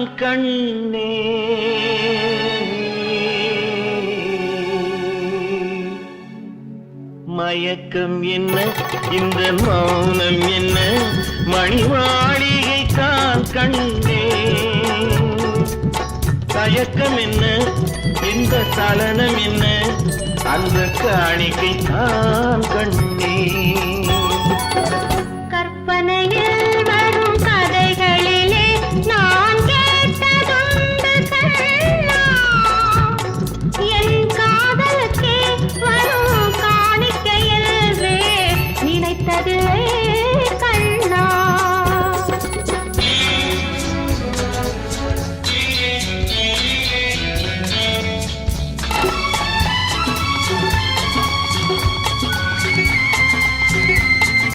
வைத்தான் கண்ணே. மயக்கம் என்ன இந்த மௌனம் என்ன மணிமாளிகை தான் கண்ணே. தயக்கம் என்ன இந்த சலனம் என்ன அந்த காணிக்கை தான் கண்ணே. கற்பனையில் வரும் கதைகளிலே நான் கேட்டதுண்டு கண்ணா. என் காதலுக்கே வரும் காணிக்கையல்வே நினைத்ததில்லை